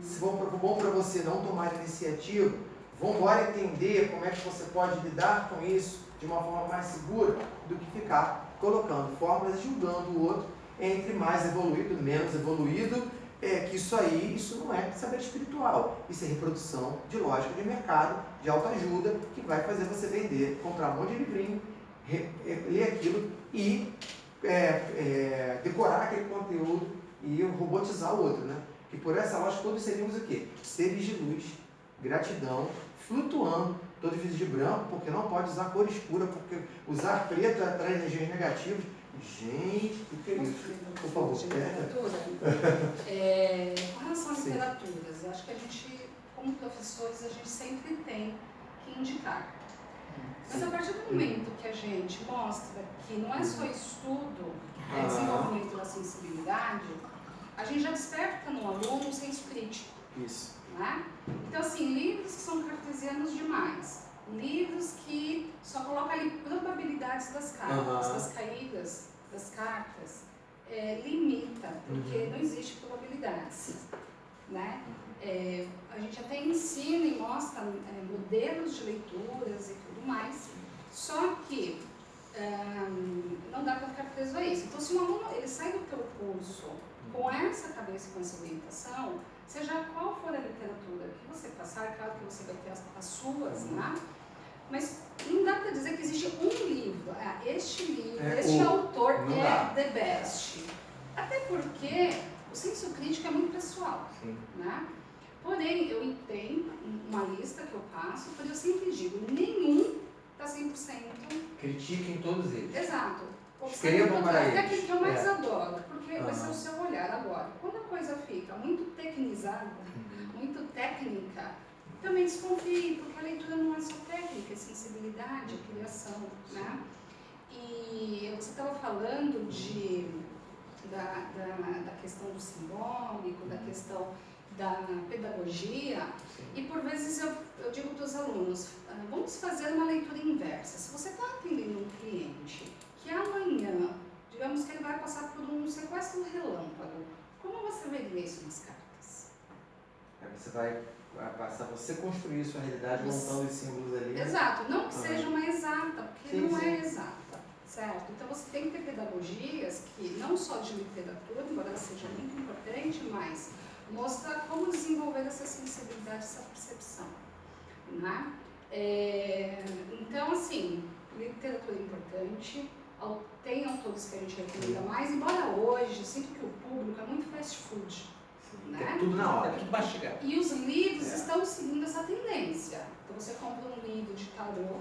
Se for bom para você não tomar iniciativa, vamos embora entender como é que você pode lidar com isso de uma forma mais segura do que ficar colocando fórmulas e julgando o outro entre mais evoluído e menos evoluído, que isso não é saber espiritual, isso é reprodução de lógica de mercado, de autoajuda, que vai fazer você vender, comprar um monte de livrinho, ler aquilo e decorar aquele conteúdo e robotizar o outro, né? Que por essa lógica todos seríamos o quê? Seres de luz, gratidão, flutuando, todos vestidos de branco, porque não pode usar cor escura, porque usar preto atrai energias negativas. Gente, o que é isso? Por favor. Com relação às literaturas, eu acho que a gente, como professores, a gente sempre tem que indicar. Mas a partir do momento que a gente mostra que não é só estudo, é desenvolvimento da sensibilidade, a gente já desperta no aluno um senso crítico. Isso. Né? Então, assim, livros que são cartesianos demais, livros que só colocam ali probabilidades das cartas, das caídas das cartas, limita, porque não existe probabilidades. Né? A gente até ensina e mostra modelos de leituras e tudo mais, só que não dá para ficar preso a isso. Então, se um aluno ele sai do teu curso com essa cabeça e com essa orientação, seja qual for a literatura que você passar, claro que você vai ter as suas, né? Mas não dá para dizer que existe um livro, este livro, este autor the best. Até porque o senso crítico é muito pessoal. Né? Porém, eu tenho uma lista que eu passo, porém eu sempre digo, nenhum está 100%. Critiquem todos eles. Exato. Escrevam para eles. Até aquele que eu mais adoro, porque vai ser o seu olhar agora. Quando a coisa fica muito tecnizada, muito técnica, também desconfie, porque a leitura não é só técnica, é sensibilidade, é criação. Né? E você estava falando da questão do simbólico, da questão da pedagogia, e por vezes eu digo para os alunos, vamos fazer uma leitura inversa. Se você está atendendo um cliente que amanhã, digamos que ele vai passar por um sequestro relâmpago, como você veria isso nas cartas? Você vai passar, você construir sua realidade montando os símbolos ali. Exato, não que seja uma exata, porque não é exata, certo? Então você tem que ter pedagogias que, não só de literatura, embora ela seja muito importante, mas mostrar como desenvolver essa sensibilidade, essa percepção. Né? Então, assim, literatura é importante, tem autores que a gente recomenda mais, embora hoje eu sinto que o público é muito fast food. Né? É tudo na hora. É tudo mastigado. E os livros estão seguindo essa tendência. Então você compra um livro de tarô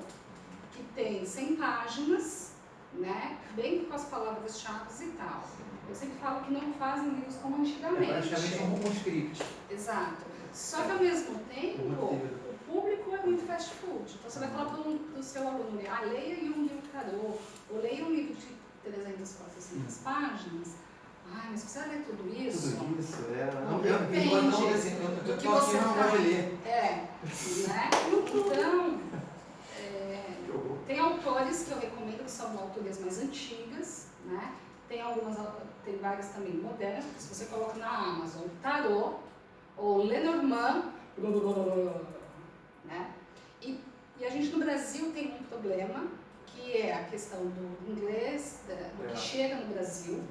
que tem 100 páginas, né? Bem com as palavras-chave e tal. Eu sempre falo que não fazem livros como antigamente. Praticamente como um script. Exato. Só que ao mesmo tempo, o público é muito fast food. Então você vai falar para o seu aluno, leia um livro de tarô, ou leia um livro de 300, 400 páginas. Ai, mas precisa ler tudo isso? Tudo isso, Não, depende do que você pode ler. né? Então, tem autores que eu recomendo que são autores mais antigas, né? Tem várias também modernas, porque se você coloca na Amazon Tarô ou Lenormand, Brasil tem um problema, que é a questão do inglês, do que chega no Brasil,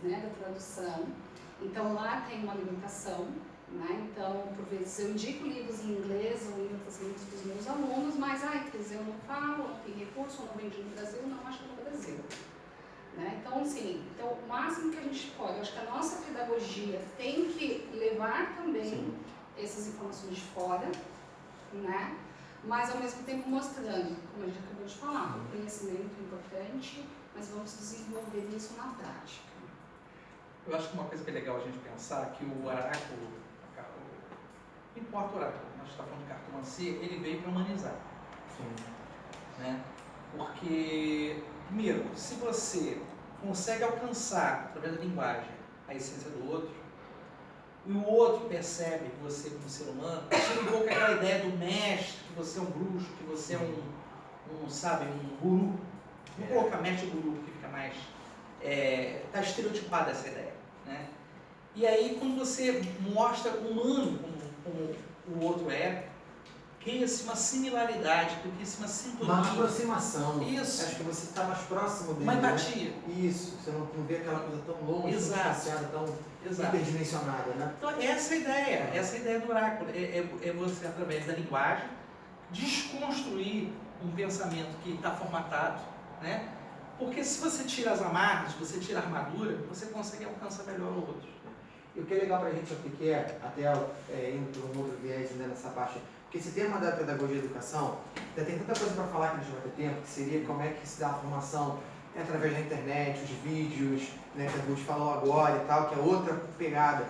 né, da tradução. Então lá tem uma limitação, né? Então por vezes eu indico livros em inglês ou em outras línguas para os meus alunos, mas quer dizer, eu não falo, não tem recurso, eu não vendi no Brasil, não acho no Brasil. Né? Então, assim, o máximo que a gente pode, eu acho que a nossa pedagogia tem que levar também essas informações de fora, né? Mas ao mesmo tempo mostrando, como a gente acabou de falar, o conhecimento é importante, mas vamos desenvolver isso na prática. Eu acho que uma coisa que é legal a gente pensar é que o oráculo, não importa o oráculo, nós estamos falando de cartomancia, ele veio para humanizar. Né? Porque, primeiro, se você consegue alcançar, através da linguagem, a essência do outro, e o outro percebe você como ser humano, tira um pouco aquela ideia do mestre, que você é um bruxo, que você é um guru. Vamos colocar mestre e guru, que fica mais... Está estereotipada essa ideia. Né? E aí, quando você mostra humano como o outro cria-se uma similaridade, cria-se uma sintonia. Uma aproximação. Isso. Acho que você está mais próximo dele. Uma empatia. Né? Isso. Você não vê aquela coisa tão longe, tão distanciada, tão hiperdimensionada, né? Então, essa é a ideia do oráculo. É você, através da linguagem, desconstruir um pensamento que está formatado, né? Porque se você tira as amarras, se você tira a armadura, você consegue alcançar melhor o outro. E o que é legal para a gente aqui até indo para um outro viés ainda nessa parte, porque se tem uma da pedagogia e educação, já tem tanta coisa para falar que a gente vai ter tempo, que seria como é que se dá a formação através da internet, os vídeos, né, que a gente falou agora e tal, que é outra pegada.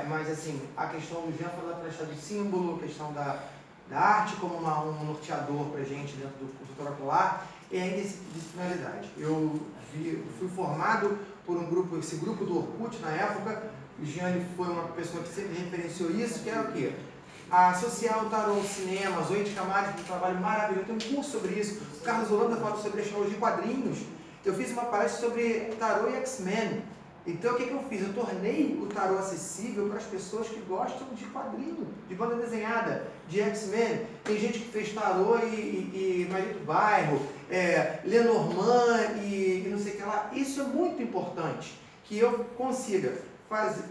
Mas assim, a questão do Jean falou da questão do símbolo, a questão da arte como um norteador para a gente dentro do curso oracular, e a interdisciplinaridade. Eu fui formado por esse grupo do Orkut na época. O Gianni foi uma pessoa que sempre referenciou isso, que era o quê? Associar o tarô ao cinema, a Zoe de Camargo, um trabalho maravilhoso, tem um curso sobre isso. O Carlos Holanda fala sobre astrologia de quadrinhos. Eu fiz uma palestra sobre tarô e X-Men. Então o que eu fiz? Eu tornei o tarô acessível para as pessoas que gostam de quadrinho, de banda desenhada, de X-Men. Tem gente que fez tarô e Marido do Bairro, Lenormand e não sei o que lá. Isso é muito importante, que eu consiga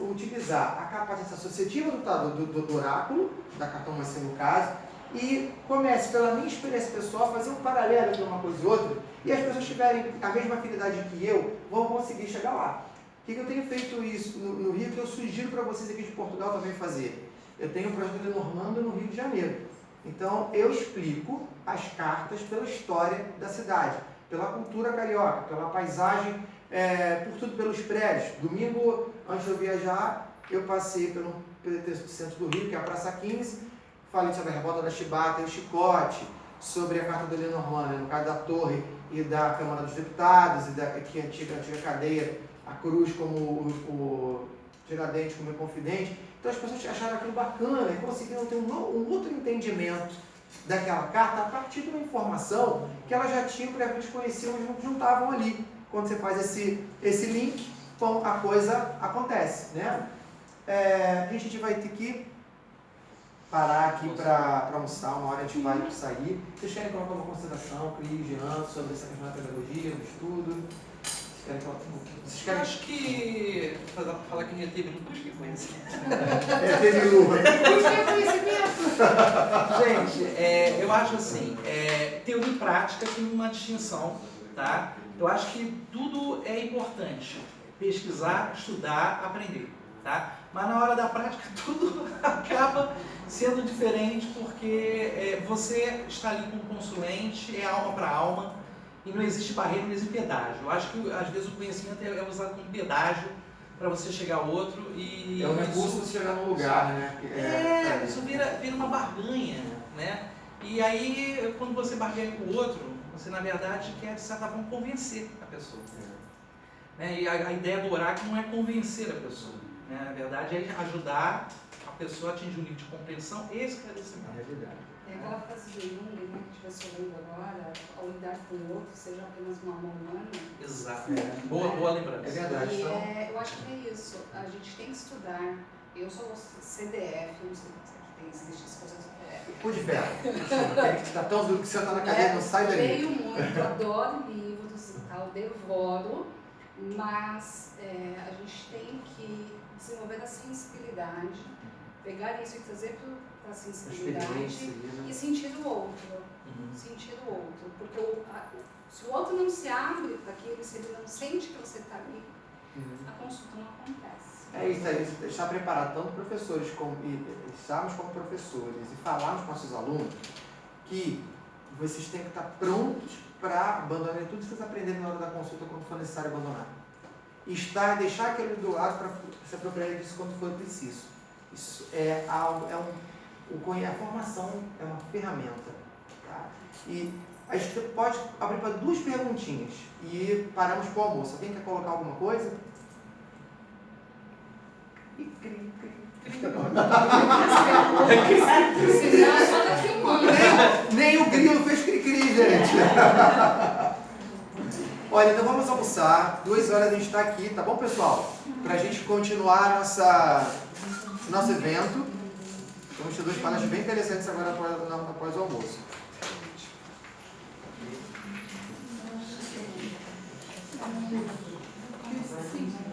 utilizar a capacidade associativa do tarô, do oráculo, da cartomancia no caso, e comece pela minha experiência pessoal a fazer um paralelo entre uma coisa e outra, e as pessoas tiverem a mesma afinidade que eu, vão conseguir chegar lá. O que eu tenho feito isso no Rio, que eu sugiro para vocês aqui de Portugal também fazer? Eu tenho um projeto de Lenormand no Rio de Janeiro. Então, eu explico as cartas pela história da cidade, pela cultura carioca, pela paisagem, por tudo, pelos prédios. Domingo, antes de eu viajar, eu passei pelo centro do Rio, que é a Praça 15, falei sobre a revolta da Chibata e o Chicote, sobre a carta do Lenormand, né, no caso da Torre e da Câmara dos Deputados, e que é a antiga cadeia, a cruz como o Tiradentes como confidente. Então as pessoas acharam aquilo bacana e conseguiram ter um outro entendimento daquela carta a partir de uma informação que elas já tinham, porque eles conheciam, mas não juntavam ali. Quando você faz esse link, bom, a coisa acontece, né? A gente vai ter que parar aqui para almoçar, uma hora a gente vai sair. Vocês querem colocar uma consideração, Cris, Jean, sobre essa questão da pedagogia, do estudo? Vocês querem... Acho que... falar que minha teve não busquei conhecer. Teve luva. Busquei conhecimento. Gente, eu acho assim, teoria e prática tem uma distinção, tá? Eu acho que tudo é importante. Pesquisar, estudar, aprender, tá? Mas na hora da prática tudo acaba sendo diferente porque você está ali como consulente, é alma para alma, e não existe barreira, não existe pedágio. Eu acho que às vezes o conhecimento é usado como pedágio para você chegar ao outro e... É um recurso para você chegar num lugar, né? Isso vira uma barganha, né? E aí, quando você barganha com o outro, você na verdade quer, de certa forma, convencer a pessoa. Né? E a ideia do oráculo não é convencer a pessoa. Né? Na verdade é ajudar a pessoa a atingir um nível de compreensão e esclarecimento. É verdade. Tem aquela frase de Jung, né, que estivesse ouvindo agora, ao lidar com o outro, seja apenas uma mão humana. Exato. Boa lembrança. É verdade. E eu acho que é isso. A gente tem que estudar. Eu sou CDF, não sei se existe essa coisa, Cu de ferro. Aquele que está tão duro que você está na cadeira e não sai dali. Leio muito, adoro livros e tal, devoro, mas a gente tem que desenvolver a sensibilidade, pegar isso e trazer para a sensibilidade e sentir o outro. Sentir o outro. Porque se o outro não se abre para aquilo, se ele não sente que você está ali, a consulta não acontece. É isso aí, deixar preparado tanto professores como estarmos como professores e falarmos com nossos alunos que vocês têm que estar prontos para abandonar tudo que vocês aprenderem na hora da consulta quando for necessário abandonar. E deixar aquele do lado para se apropriar disso quando for preciso. Isso é algo, a formação é uma ferramenta. Tá? E a gente pode abrir para 2 perguntinhas e paramos para o almoço. Alguém quer colocar alguma coisa? Nem o grilo fez cri-cri, gente. Olha, então vamos almoçar. 2 horas a gente está aqui, tá bom, pessoal? Para a gente continuar nosso evento. Vamos ter 2 palestras bem interessantes agora após o almoço. Sim.